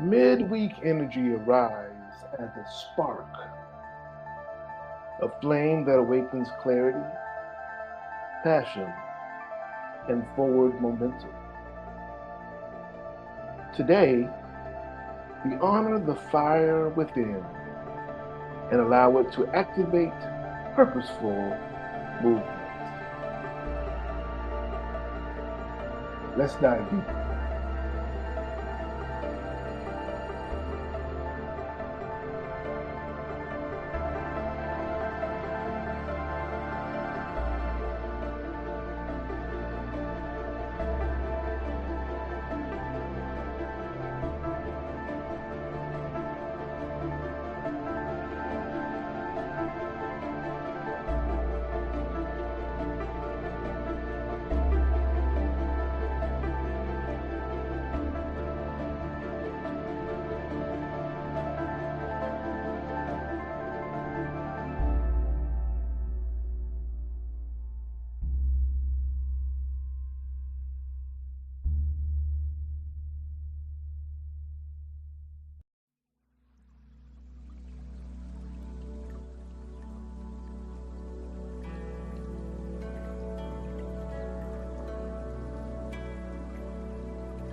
Midweek energy arrives as a spark, a flame that awakens clarity, passion, and forward momentum. Today, we honor the fire within and allow it to activate purposeful movement. Let's dive deeper.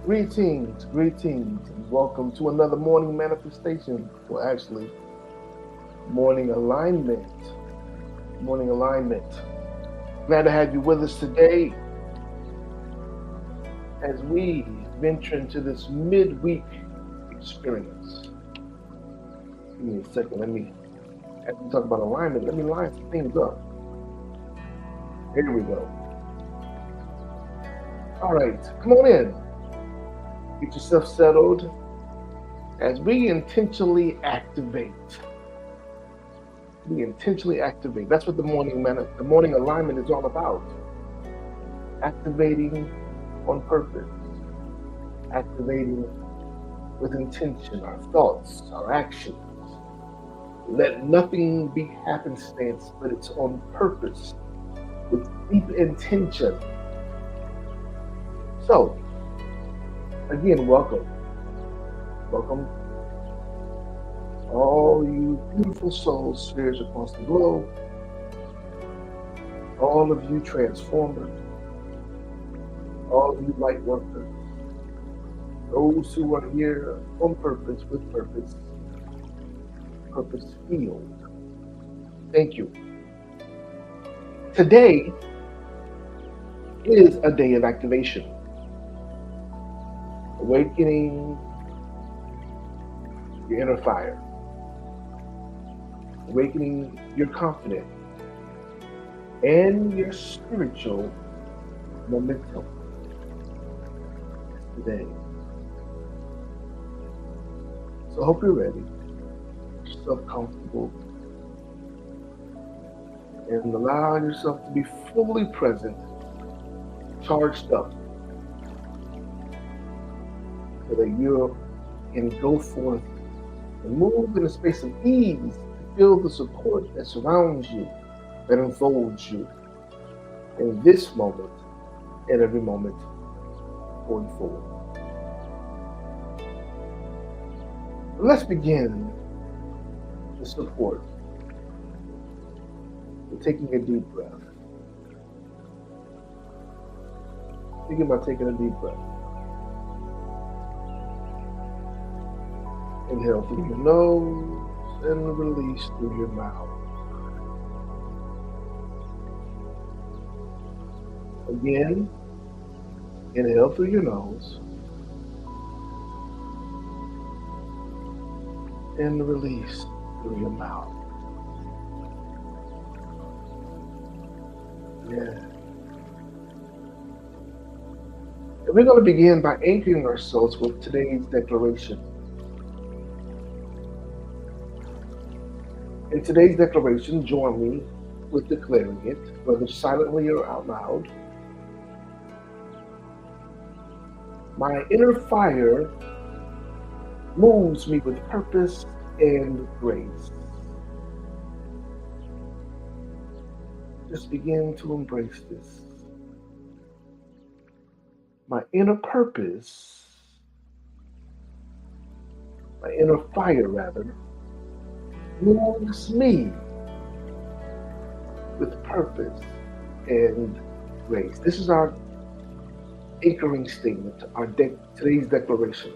Greetings, and welcome to another morning manifestation, or actually, morning alignment. Morning alignment. Glad to have you with us today as we venture into this midweek experience. Give me a second. As we talk about alignment, let me line some things up. Here we go. All right, come on in. Get yourself settled as we intentionally activate. That's what the morning alignment is all about. Activating on purpose. Activating with intention, our thoughts, our actions. Let nothing be happenstance, but it's on purpose, with deep intention. So, again, welcome. Welcome, all you beautiful souls, spirits across the globe, all of you transformers, all of you light workers, those who are here on purpose, with purpose, purpose field. Thank you. Today is a day of activation. Awakening your inner fire, awakening your confidence and your spiritual momentum today. So I hope you're ready, get yourself comfortable, and allow yourself to be fully present, charged up, so that you can go forth and move in a space of ease to feel the support that surrounds you, that enfolds you in this moment and every moment going forward. Let's begin the support with taking a deep breath. Begin by taking a deep breath. Inhale through your nose and release through your mouth. Again, inhale through your nose and release through your mouth. Yeah. And we're going to begin by anchoring ourselves with today's declaration. In today's declaration, join me with declaring it, whether silently or out loud. My inner fire moves me with purpose and grace. Just begin to embrace this. My inner purpose my inner fire rather, moves me with purpose and grace. This is our anchoring statement, today's declaration.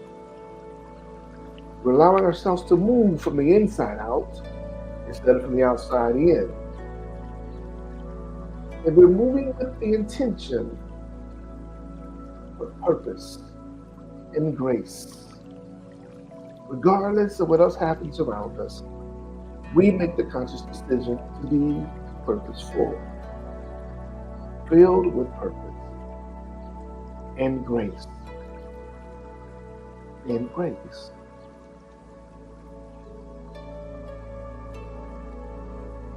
We're allowing ourselves to move from the inside out instead of from the outside in. And we're moving with the intention of purpose and grace. Regardless of what else happens around us, we make the conscious decision to be purposeful, filled with purpose and grace. And grace.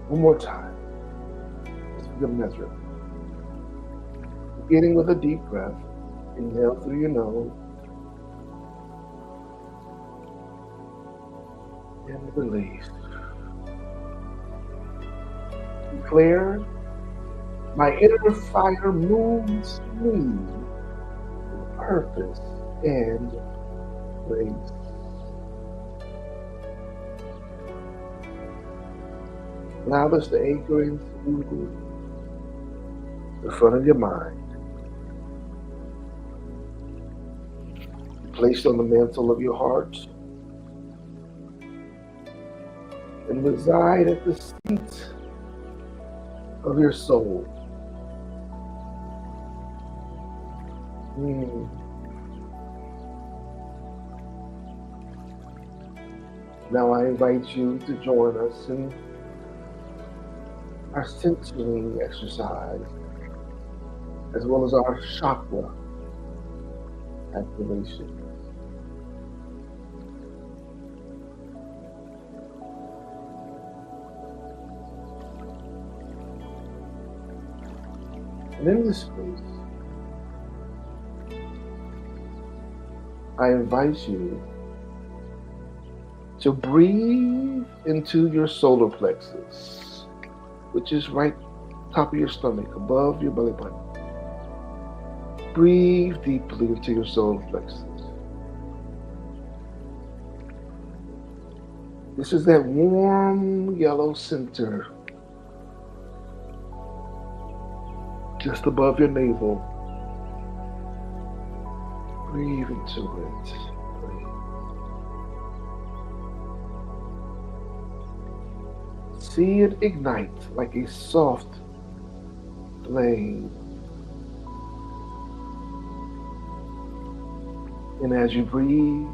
One more time. Let's give a measure. Beginning with a deep breath. Inhale through your nose. And release. Declare, my inner fire moves me with purpose and grace. Allow this to anchor into the front of your mind. Placed on the mantle of your heart and reside at the seat of your soul. Now I invite you to join us in our centering exercise, as well as our chakra activation. And in this space, I invite you to breathe into your solar plexus, which is right top of your stomach, above your belly button. Breathe deeply into your solar plexus. This is that warm yellow center just above your navel. Breathe into it. Breathe. See it ignite like a soft flame. And as you breathe,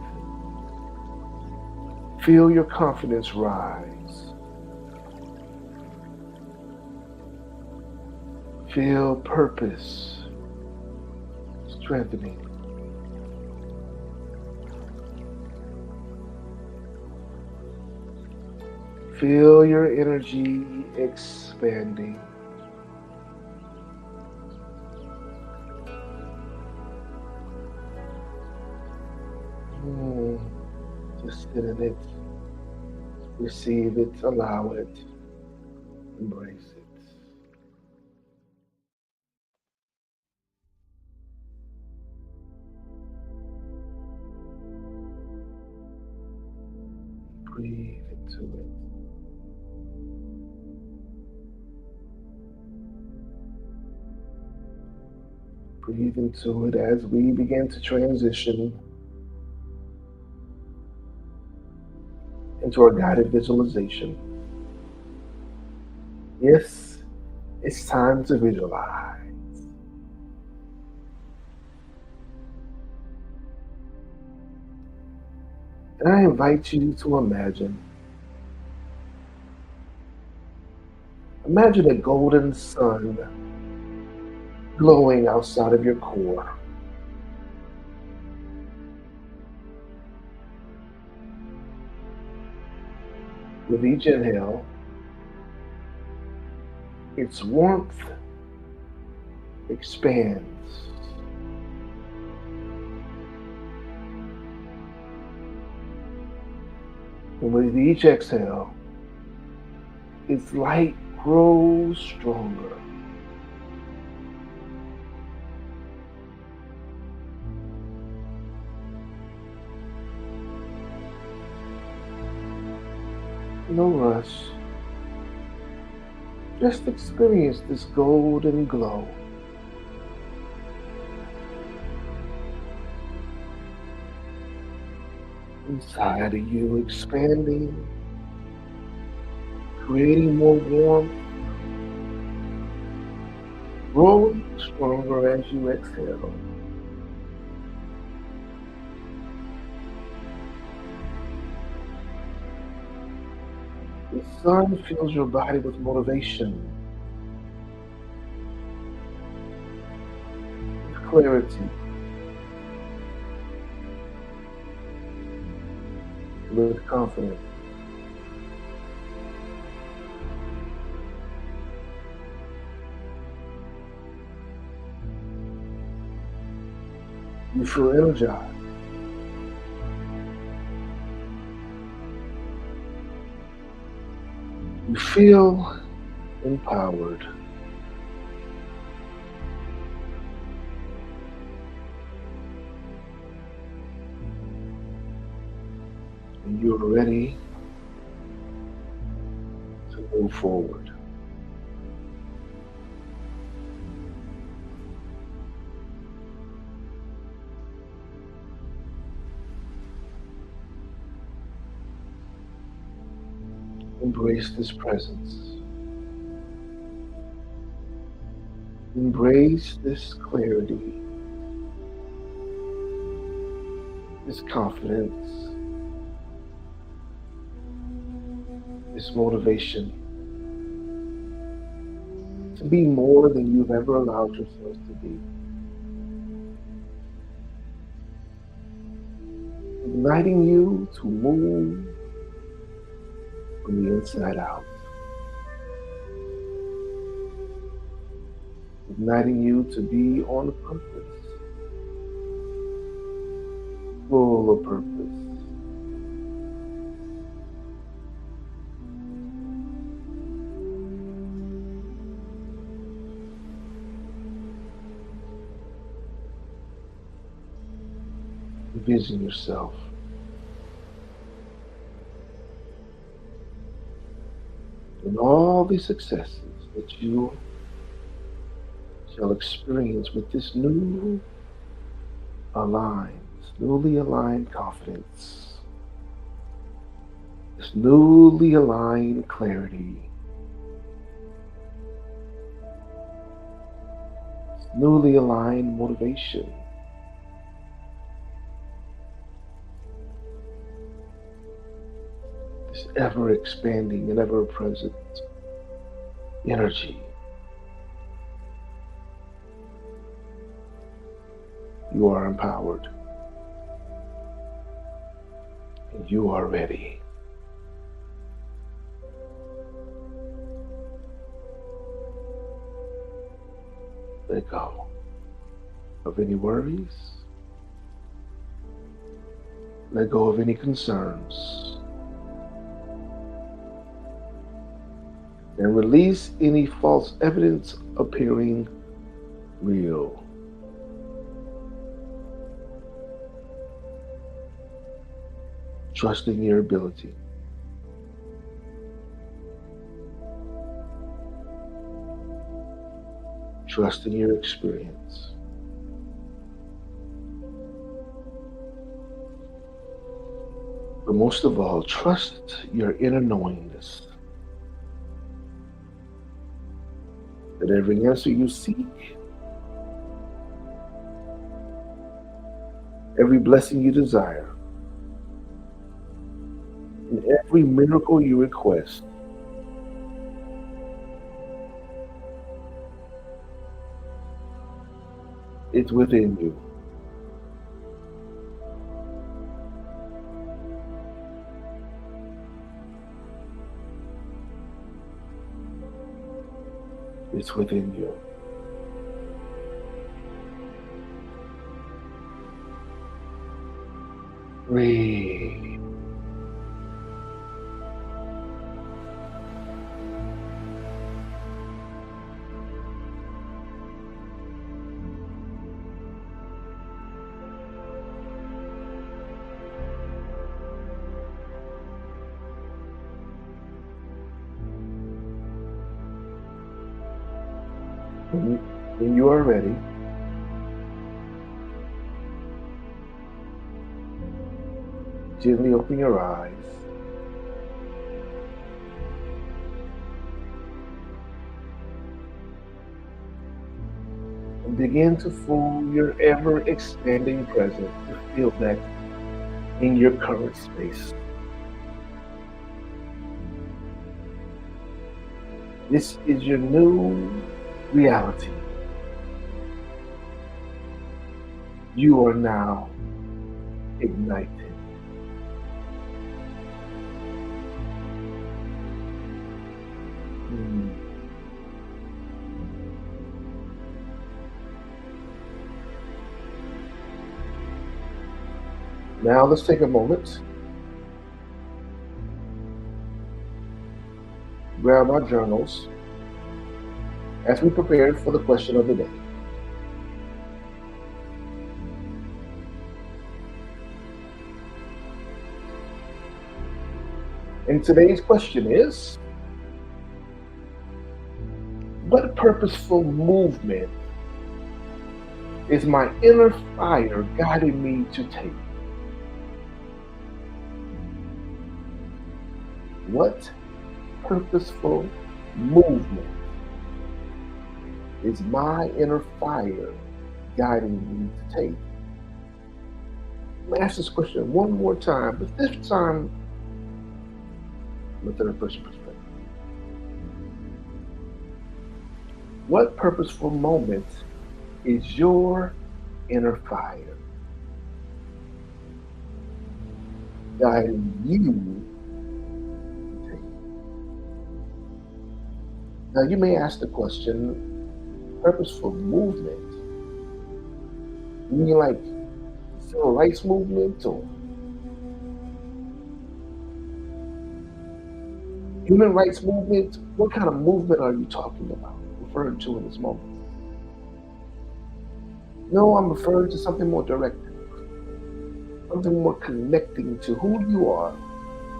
feel your confidence rise. Feel purpose strengthening. Feel your energy expanding. Just sit in it, receive it, allow it, embrace it. Breathe into it. Breathe into it as we begin to transition into our guided visualization. Yes, it's time to visualize. And I invite you to imagine a golden sun glowing outside of your core. With each inhale, its warmth expands. And with each exhale, its light grows stronger. No rush. Just experience this golden glow inside of you, expanding, creating more warmth, growing stronger as you exhale. The sun fills your body with motivation, with clarity, with confidence. You feel energized. You feel empowered. And you're ready to move forward. Embrace this presence. Embrace this clarity, this confidence, this motivation to be more than you've ever allowed yourself to be. Igniting you to move from the inside out. Igniting you to be on purpose, full of purpose. Envision yourself in all the successes that you shall experience with this newly aligned confidence, this newly aligned clarity, this newly aligned motivation. This ever expanding and ever present energy. You are empowered. And you are ready. Let go of any worries. Let go of any concerns. And release any false evidence appearing real. Trusting your ability. Trust in your experience. But most of all, trust your inner knowingness that every answer you seek, every blessing you desire, and every miracle you request is within you. It's within you. Breathe. When you are ready, gently open your eyes and begin to fool your ever-expanding presence to feel that in your current space. This is your new reality. You are now ignited. Hmm. Now let's take a moment, grab our journals as we prepare for the question of the day. And today's question is, what purposeful movement is my inner fire guiding me to take? What purposeful movement is my inner fire guiding me to take? I'm going to ask this question one more time, but this time from a third person perspective. What purposeful moment is your inner fire guiding you to take? Now, you may ask the question, purposeful movement? You mean like civil rights movement or human rights movement? What kind of movement are you talking about, referring to in this moment? No, I'm referring to something more direct, something more connecting to who you are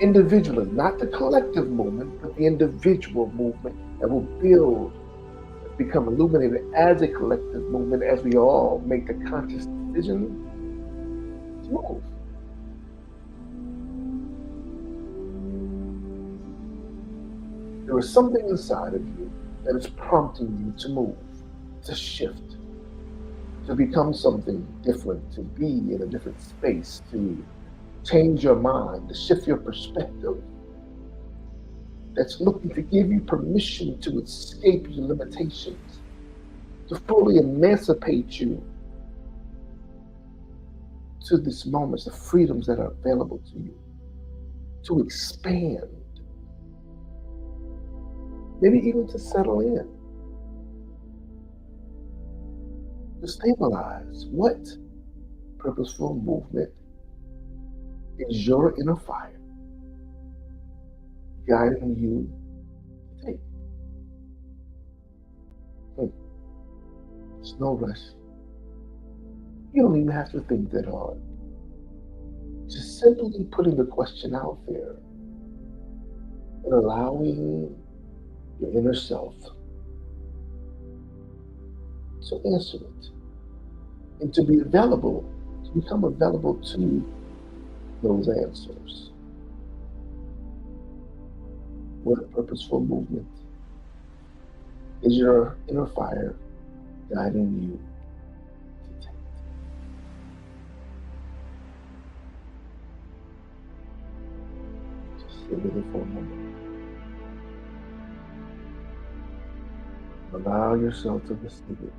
individually, not the collective movement, but the individual movement that will build, become illuminated as a collective movement as we all make the conscious decision to move. There is something inside of you that is prompting you to move, to shift, to become something different, to be in a different space, to change your mind, to shift your perspective, that's looking to give you permission to escape your limitations, to fully emancipate you to these moments, the freedoms that are available to you, to expand, maybe even to settle in, to stabilize. What purposeful movement is your inner fire guiding you to take? There's no rush. You don't even have to think that hard. Just simply putting the question out there and allowing your inner self to answer it and to be available, to become available to those answers. What purposeful movement is your inner fire guiding you to take? Just sit with it for a moment. Allow yourself to receive it.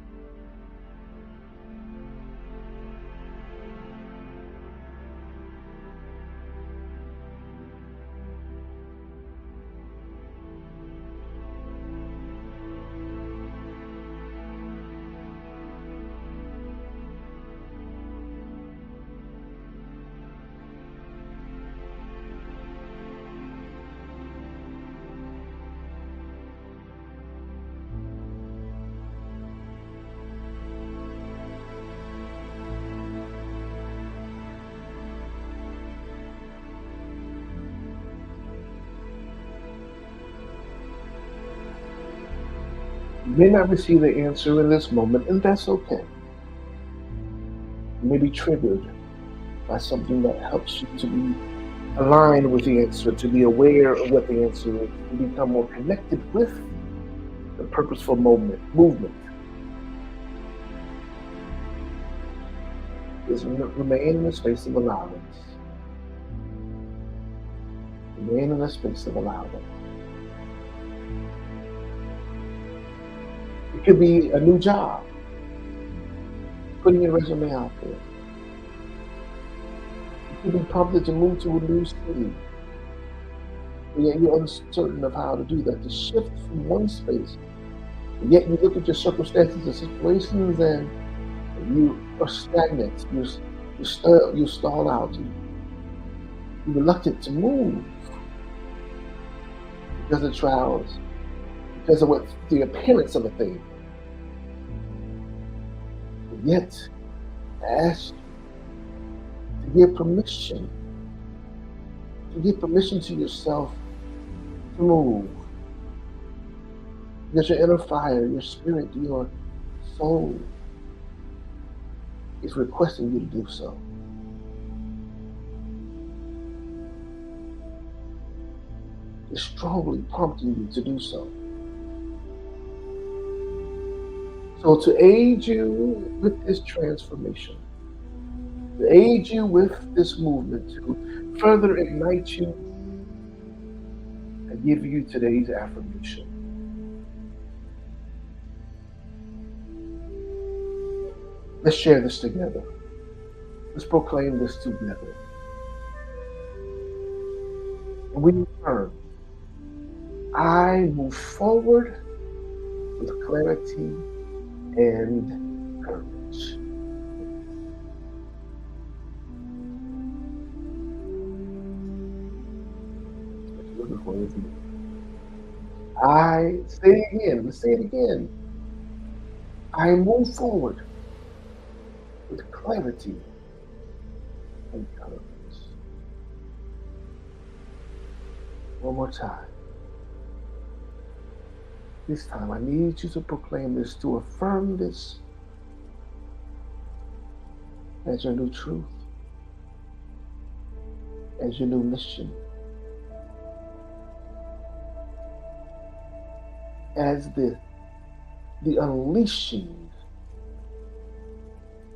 You may not receive the answer in this moment, and that's okay. You may be triggered by something that helps you to be aligned with the answer, to be aware of what the answer is, to become more connected with the purposeful movement. Is remain in a space of allowance. Remain in a space of allowance. It could be a new job, putting your resume out there. You could be prompted to move to a new city, but yet you're uncertain of how to do that, to shift from one space. And yet you look at your circumstances and situations and you are stagnant, you stall out, you're reluctant to move because of trials, because of what the appearance of a thing. But yet, I ask you to give permission to yourself to move. Because your inner fire, your spirit, your soul is requesting you to do so. It's strongly prompting you to do so. So to aid you with this transformation, to aid you with this movement, to further ignite you, I give you today's affirmation. Let's share this together. Let's proclaim this together. And we affirm, I move forward with clarity and courage. I say it again. Let's say it again. I move forward with clarity and courage. One more time. This time, I need you to proclaim this, to affirm this as your new truth, as your new mission, as the unleashing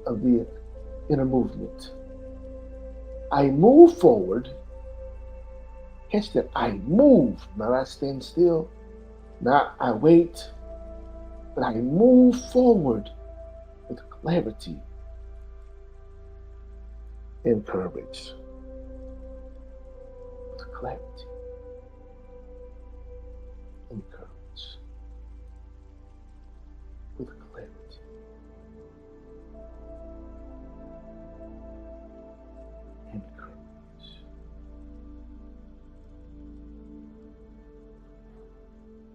of the inner movement. I move forward. Catch that. I move, not I stand still, not I wait, but I move forward with clarity and courage. With clarity and courage. With clarity and courage.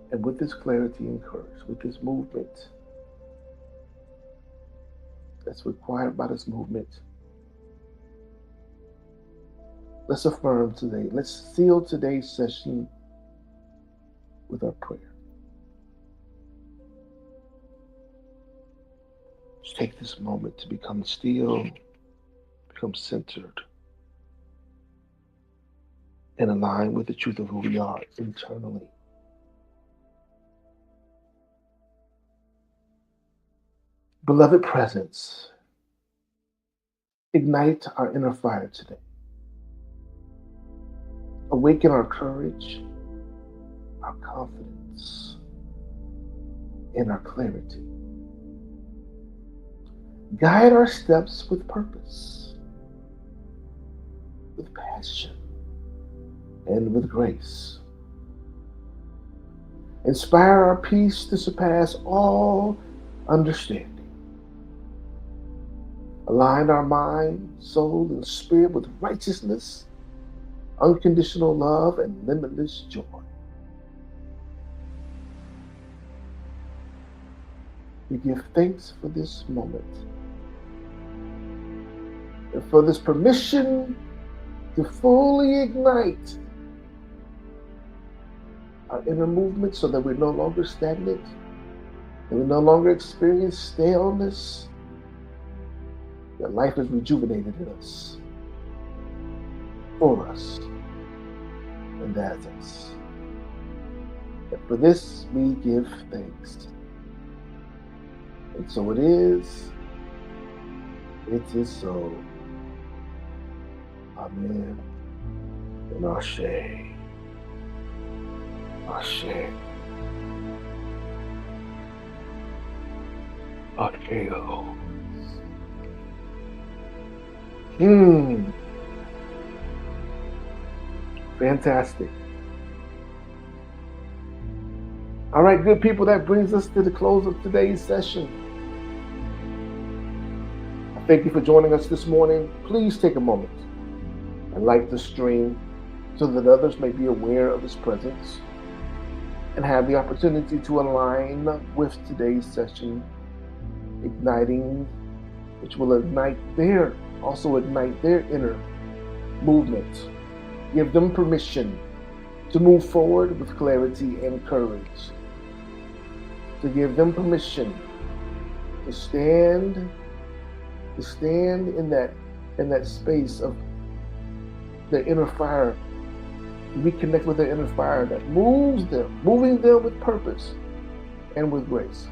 And with this clarity and courage, with this movement that's required by this movement, let's affirm today. Let's seal today's session with our prayer. Just take this moment to become still, become centered, and align with the truth of who we are internally. Beloved presence, ignite our inner fire today. Awaken our courage, our confidence, and our clarity. Guide our steps with purpose, with passion, and with grace. Inspire our peace to surpass all understanding. Align our mind, soul, and spirit with righteousness, unconditional love, and limitless joy. We give thanks for this moment and for this permission to fully ignite our inner movement so that we're no longer stagnant, And we no longer experience staleness. That life is rejuvenated in us, for us, and as us. And for this we give thanks. And so it is so. Amen. And Ashe. Ashe. Ashe. Fantastic. All right, good people, that brings us to the close of today's session. I thank you for joining us this morning. Please take a moment and like the stream so that others may be aware of His presence and have the opportunity to align with today's session, igniting, which will also ignite their inner movement. Give them permission to move forward with clarity and courage. To give them permission to stand in that space of their inner fire, reconnect with their inner fire that moving them with purpose and with grace.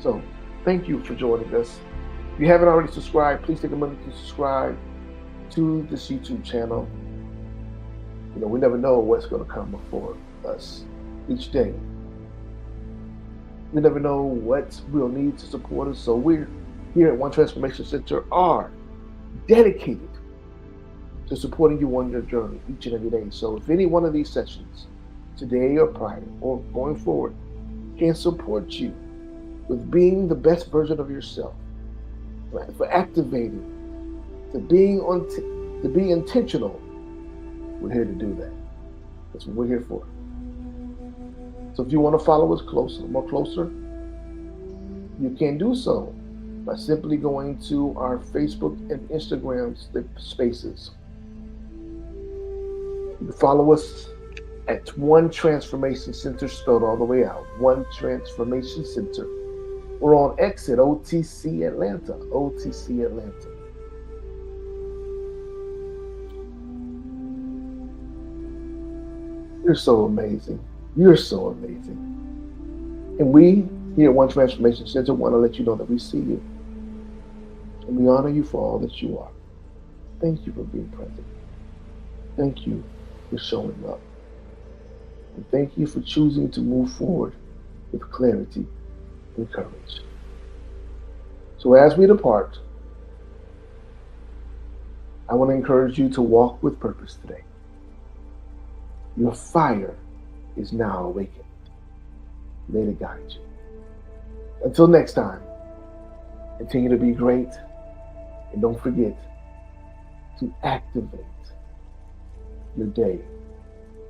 So, thank you for joining us. If you haven't already subscribed, please take a minute to subscribe to this YouTube channel. You know, we never know what's going to come before us each day. We never know what we'll need to support us. So we're here at One Transformation Center are dedicated to supporting you on your journey each and every day. So if any one of these sessions, today or prior or going forward, can support you with being the best version of yourself, right? For activating, to be intentional, we're here to do that. That's what we're here for. So if you want to follow us more closer, you can do so by simply going to our Facebook and Instagram spaces. You can follow us at One Transformation Center, spelled all the way out. One Transformation Center. We're on X at OTC Atlanta. OTC Atlanta. You're so amazing. You're so amazing. And we here at One Transformation Center want to let you know that we see you. And we honor you for all that you are. Thank you for being present. Thank you for showing up. And thank you for choosing to move forward with clarity and courage. So as we depart, I want to encourage you to walk with purpose today. Your fire is now awakened. May it guide you. Until next time, continue to be great, and don't forget to activate your day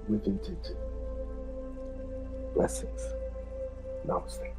with intention. Blessings. Namaste.